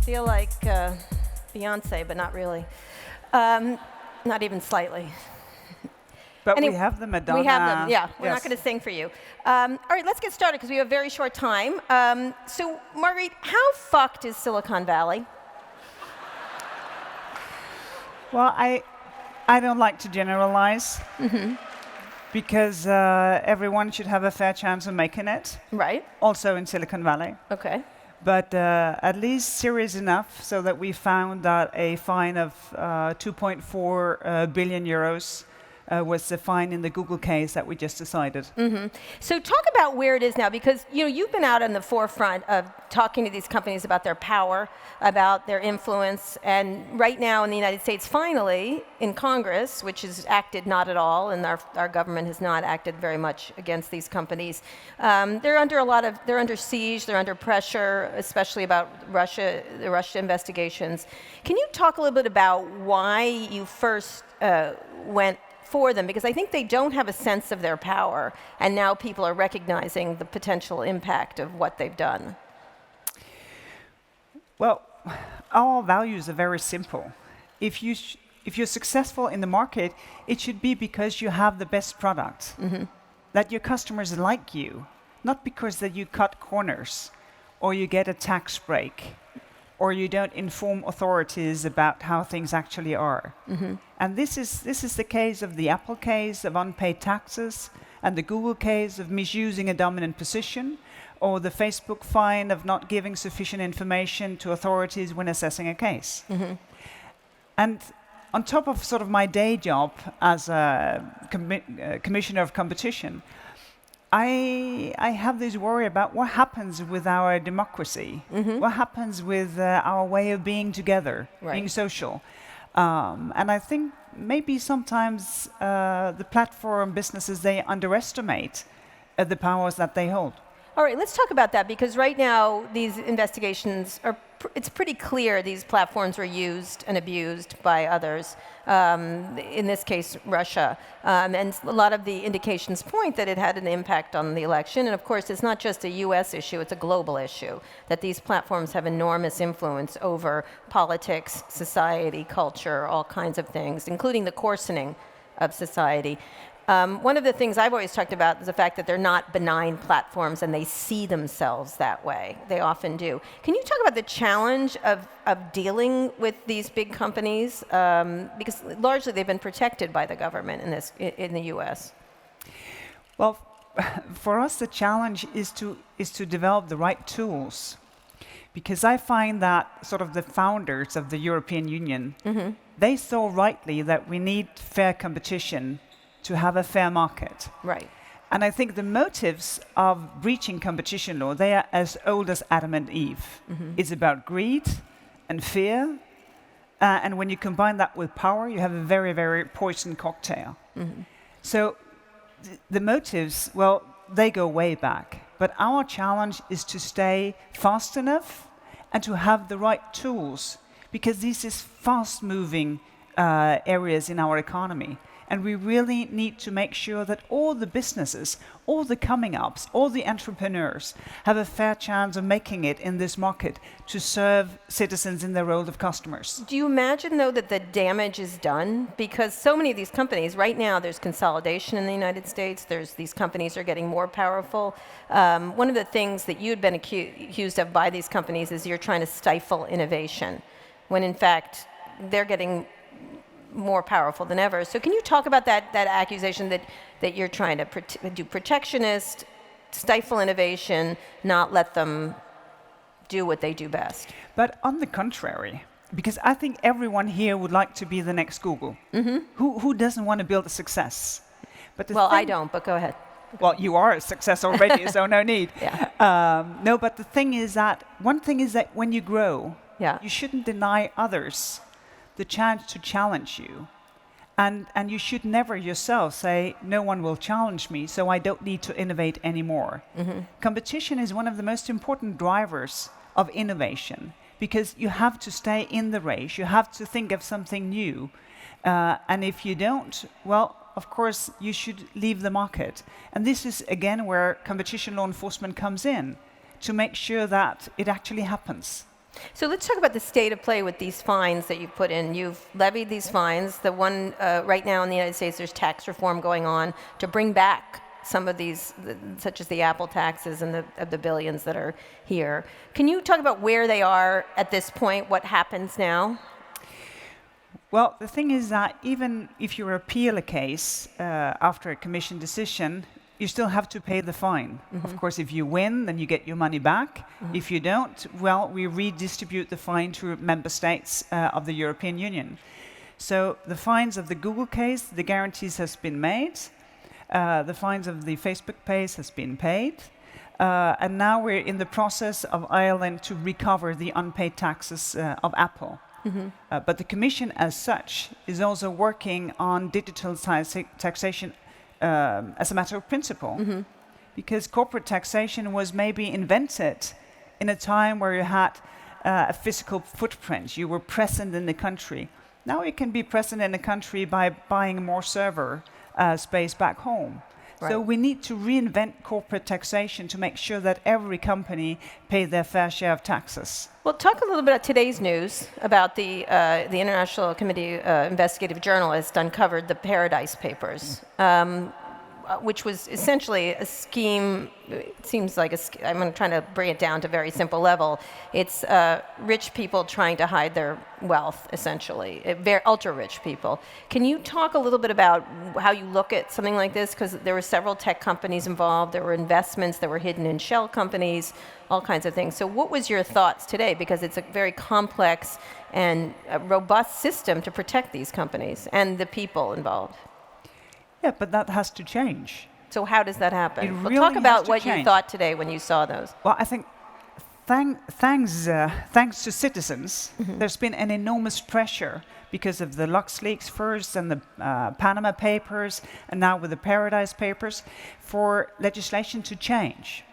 feel like Beyonce, but not really. Not even slightly. But we have the Madonna. We have them, yeah. We're Yes. not going to sing for you. All right, let's get started because we have a very short time. So, Margrethe, how fucked is Silicon Valley? Well, I don't like to generalize because everyone should have a fair chance of making it, Right. also in Silicon Valley. Okay. But at least serious enough so that we found that a fine of 2.4 billion euros was the fine in the Google case that we just decided. So talk about where it is now, because you've been out on the forefront of talking to these companies about their power, about their influence, and right now in the United States, finally, in Congress, which has acted not at all, and our government has not acted very much against these companies, they're under siege, they're under pressure, especially about Russia, the Russia investigations. Can you talk a little bit about why you first went for them? Because I think they don't have a sense of their power, and now people are recognizing the potential impact of what they've done. Well, our values are very simple. If you're successful in the market, it should be because you have the best product, that your customers like you, not because that you cut corners, or you get a tax break, or you don't inform authorities about how things actually are. And this is the case of the Apple case of unpaid taxes, and the Google case of misusing a dominant position, or the Facebook fine of not giving sufficient information to authorities when assessing a case. And on top of sort of my day job as a commissioner of competition, I have this worry about what happens with our democracy, what happens with our way of being together, being social. And I think maybe sometimes the platform businesses, they underestimate the powers that they hold. All right, let's talk about that, because right now these investigations are, it's pretty clear these platforms were used and abused by others, in this case, Russia. And a lot of the indications point that it had an impact on the election. And of course, it's not just a US issue, it's a global issue, that these platforms have enormous influence over politics, society, culture, all kinds of things, including the coarsening of society. One of the things I've always talked about is the fact that they're not benign platforms and they see themselves that way. They often do. Can you talk about the challenge of dealing with these big companies? Because largely they've been protected by the government in the US. Well, for us the challenge is to develop the right tools. Because I find that sort of the founders of the European Union, they saw rightly that we need fair competition to have a fair market. Right. And I think the motives of breaching competition law, they are as old as Adam and Eve. It's about greed and fear. And when you combine that with power, you have a very, very poison cocktail. So the motives, well, they go way back. But our challenge is to stay fast enough and to have the right tools, because this is fast-moving areas in our economy. And we really need to make sure that all the businesses, all the coming ups, all the entrepreneurs have a fair chance of making it in this market to serve citizens in their role of customers. Do you imagine, though, that the damage is done? Because so many of these companies, right now there's consolidation in the United States, these companies are getting more powerful. One of the things that you'd been accused of by these companies is you're trying to stifle innovation, when in fact they're getting more powerful than ever. So can you talk about that accusation that you're trying to do protectionist, stifle innovation, not let them do what they do best? But on the contrary, because I think everyone here would like to be the next Google. Who doesn't want to build a success? But well, I don't, but go ahead. Well, you are a success already, so no need. No, but the thing is that, one thing is that when you grow, you shouldn't deny others the chance to challenge you. And you should never yourself say, no one will challenge me, so I don't need to innovate anymore. Competition is one of the most important drivers of innovation, because you have to stay in the race, you have to think of something new. And if you don't, well, of course, you should leave the market. And this is, again, where competition law enforcement comes in, to make sure that it actually happens. So let's talk about the state of play with these fines that you've put in. You've levied these fines. The one right now in the United States, there's tax reform going on to bring back some of these, such as the Apple taxes and the billions that are here. Can you talk about where they are at this point, what happens now? Well, the thing is that even if you appeal a case after a commission decision, you still have to pay the fine. Of course, if you win, then you get your money back. If you don't, well, we redistribute the fine to member states of the European Union. So the fines of the Google case, the guarantees has been made. The fines of the Facebook case has been paid. And now we're in the process of Ireland to recover the unpaid taxes of Apple. But the Commission as such is also working on digital taxation as a matter of principle. Because corporate taxation was maybe invented in a time where you had a physical footprint. You were present in the country. Now you can be present in the country by buying more server space back home. Right. So we need to reinvent corporate taxation to make sure that every company pays their fair share of taxes. Well, talk a little bit about today's news about the International Committee Investigative Journalists uncovered the Paradise Papers, which was essentially a scheme. It seems like I'm trying to bring it down to a very simple level. It's rich people trying to hide their wealth, essentially, very ultra-rich people. Can you talk a little bit about how you look at something like this? Because there were several tech companies involved. There were investments that were hidden in shell companies, all kinds of things. So what was your thoughts today? Because it's a very complex and robust system to protect these companies and the people involved. Yeah, but that has to change. So how does that happen? Really Talk about what change. You thought today when you saw those. Well, I think thanks to citizens, there's been an enormous pressure because of the LuxLeaks first and the Panama Papers, and now with the Paradise Papers, for legislation to change.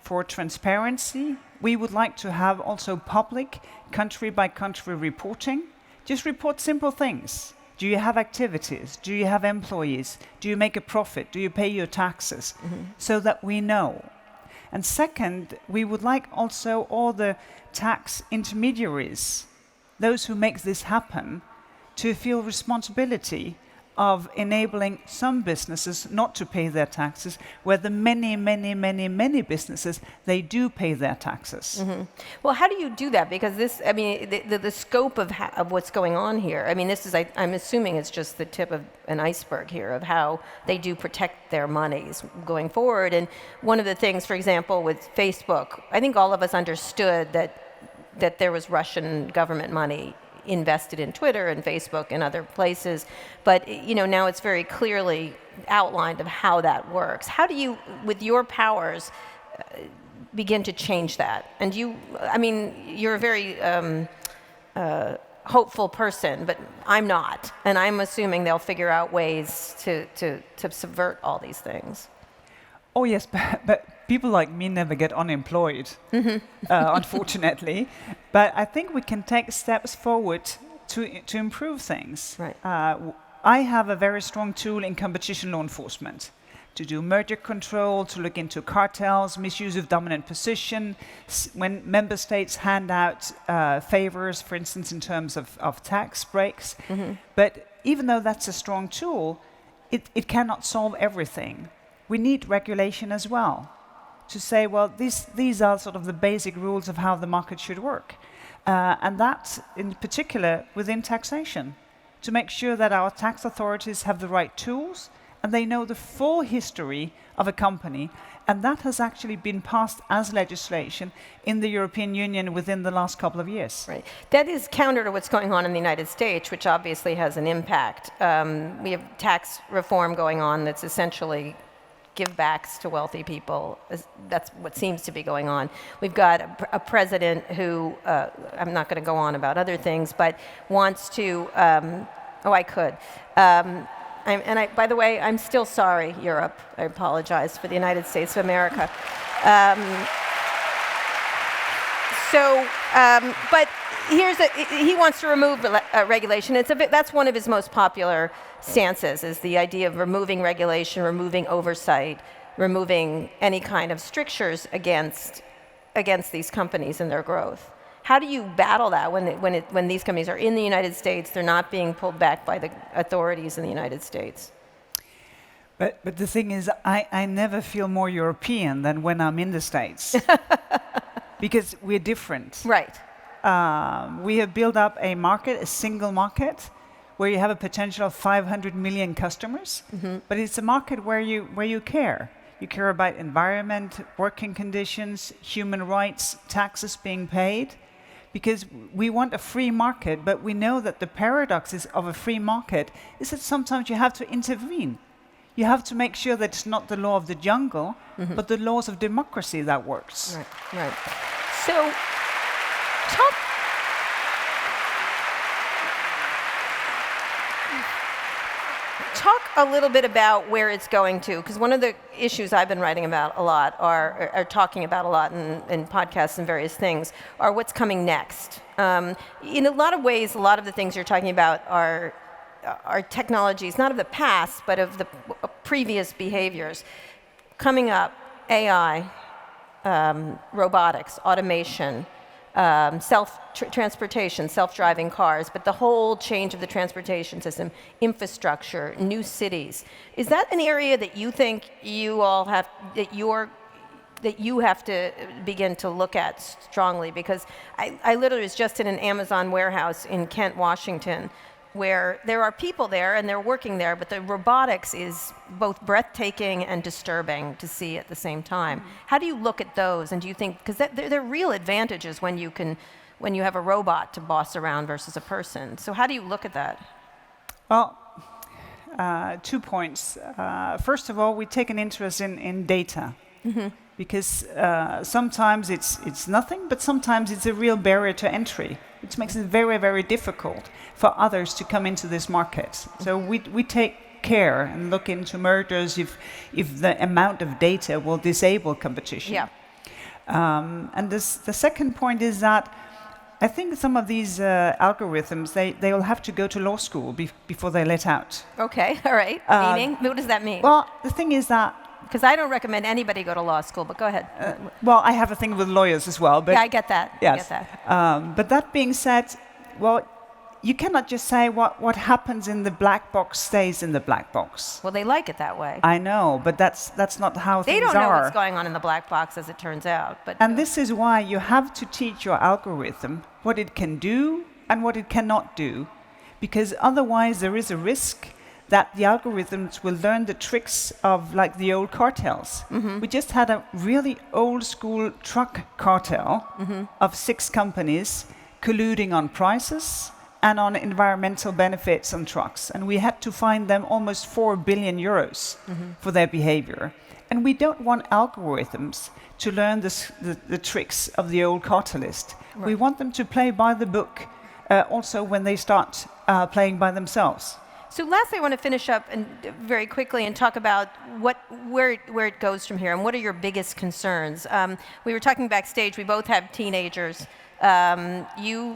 For transparency, we would like to have also public country-by-country reporting. Just report simple things. Do you have activities? Do you have employees? Do you make a profit? Do you pay your taxes? So that we know. And second, we would like also all the tax intermediaries, those who make this happen, to feel responsibility of enabling some businesses not to pay their taxes, where the many businesses, they do pay their taxes. Well, how do you do that? Because this, I mean, the scope of what's going on here, I mean, this is, I'm assuming it's just the tip of an iceberg here of how they do protect their monies going forward. And one of the things, for example, with Facebook, I think all of us understood that there was Russian government money invested in Twitter and Facebook and other places, but now it's very clearly outlined of how that works. How do you, with your powers, begin to change that? And you're a very hopeful person, but I'm not, and I'm assuming they'll figure out ways to subvert all these things. Oh yes, but people like me never get unemployed, unfortunately. But I think we can take steps forward to improve things. Right. I have a very strong tool in competition law enforcement to do merger control, to look into cartels, misuse of dominant position, when member states hand out favors, for instance, in terms of tax breaks. But even though that's a strong tool, it cannot solve everything. We need regulation as well to say, well, these are sort of the basic rules of how the market should work. And that, in particular, within taxation, to make sure that our tax authorities have the right tools and they know the full history of a company. And that has actually been passed as legislation in the European Union within the last couple of years. Right. That is counter to what's going on in the United States, which obviously has an impact. We have tax reform going on that's essentially give-backs to wealthy people. That's what seems to be going on. We've got a president who, I'm not going to go on about other things, but wants to, I could. By the way, I'm still sorry, Europe. I apologize for the United States of America. But he wants to remove regulation. That's one of his most popular stances, is the idea of removing regulation, removing oversight, removing any kind of strictures against these companies and their growth. How do you battle that when these companies are in the United States, they're not being pulled back by the authorities in the United States? But the thing is, I never feel more European than when I'm in the States. Because we're different. Right. We have built up a market, a single market, where you have a potential of 500 million customers. But it's a market where you care. You care about environment, working conditions, human rights, taxes being paid. Because we want a free market, but we know that the paradox of a free market is that sometimes you have to intervene. You have to make sure that it's not the law of the jungle, but the laws of democracy that works. Right, right. So, talk a little bit about where it's going to, because one of the issues I've been writing about a lot, are talking about a lot in podcasts and various things, are what's coming next. In a lot of ways, a lot of the things you're talking about are technologies, not of the past, but of the previous behaviors. Coming up, AI, robotics, automation, transportation, self-driving cars, but the whole change of the transportation system, infrastructure, new cities. Is that an area that you think you all have, that you have to begin to look at strongly? Because I literally was just in an Amazon warehouse in Kent, Washington, where there are people there and they're working there, but the robotics is both breathtaking and disturbing to see at the same time. How do you look at those, and do you think, because they're real advantages when you have a robot to boss around versus a person. So how do you look at that? Well, 2 points. First of all, we take an interest in data. Because sometimes it's nothing, but sometimes it's a real barrier to entry, which makes it very, very difficult for others to come into this market. So we take care and look into mergers if the amount of data will disable competition. Yeah. And the second point is that I think some of these algorithms, they will have to go to law school before they're let out. Okay, all right. Meaning? What does that mean? Well, the thing is that because I don't recommend anybody go to law school, but go ahead. Well, I have a thing with lawyers as well. But yeah, I get that. Yes. I get that. But that being said, well, you cannot just say what happens in the black box stays in the black box. Well, they like it that way. I know, but that's not how things are. They don't know what's going on in the black box, as it turns out. And this is why you have to teach your algorithm what it can do and what it cannot do, because otherwise there is a risk that the algorithms will learn the tricks of like the old cartels. We just had a really old school truck cartel of 6 companies colluding on prices and on environmental benefits on trucks. And we had to fine them almost 4 billion euros for their behavior. And we don't want algorithms to learn the tricks of the old cartelist. Right. We want them to play by the book also when they start playing by themselves. So lastly, I want to finish up and very quickly and talk about where it goes from here and what are your biggest concerns. We were talking backstage. We both have teenagers. You're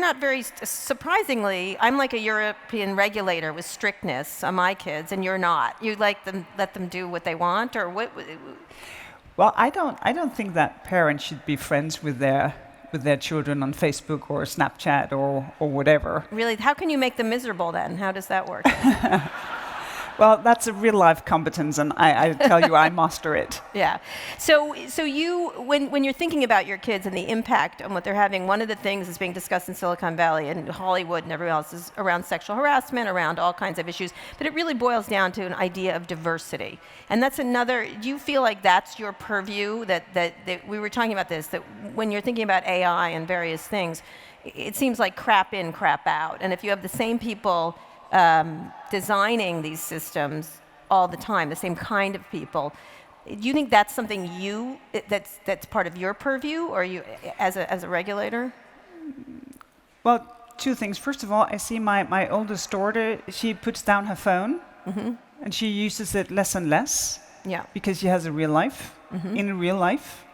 not very surprisingly. I'm like a European regulator with strictness on my kids, and you're not. You let them do what they want, or what? Well, I don't think that parents should be friends with their children on Facebook or Snapchat or whatever. Really? How can you make them miserable then? How does that work? Well, that's a real-life competence, and I tell you, I master it. Yeah. So you, when you're thinking about your kids and the impact on what they're having, one of the things that's being discussed in Silicon Valley and Hollywood and everywhere else is around sexual harassment, around all kinds of issues, but it really boils down to an idea of diversity. And that's another, do you feel like that's your purview, that we were talking about this, that when you're thinking about AI and various things, it seems like crap in, crap out. And if you have the same people designing these systems all the time, the same kind of people, do you think that's something that's part of your purview, or you as a regulator? Well, 2 things. First of all, I see my oldest daughter, she puts down her phone and she uses it less and less because she has a real life in real life.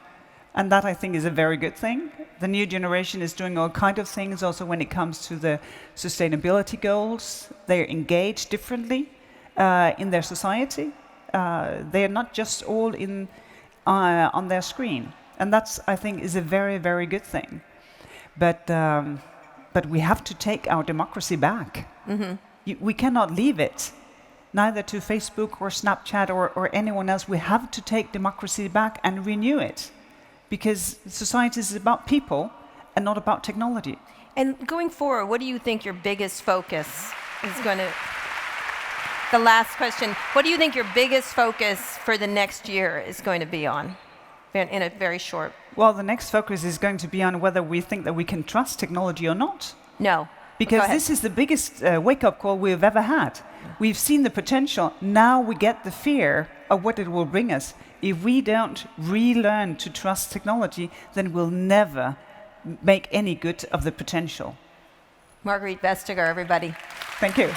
And that, I think, is a very good thing. The new generation is doing all kinds of things also when it comes to the sustainability goals. They're engaged differently in their society. They're not just all on their screen. And that's, I think, is a very, very good thing. But we have to take our democracy back. We cannot leave it, neither to Facebook or Snapchat or anyone else. We have to take democracy back and renew it, because society is about people and not about technology. And going forward, what do you think your biggest focus is going to... The last question, what do you think your biggest focus for the next year is going to be on, in a very short... Well, the next focus is going to be on whether we think that we can trust technology or not. No. Because this is the biggest wake-up call we've ever had. We've seen the potential. Now we get the fear of what it will bring us. If we don't relearn to trust technology, then we'll never make any good of the potential. Margrethe Vestager, everybody. Thank you.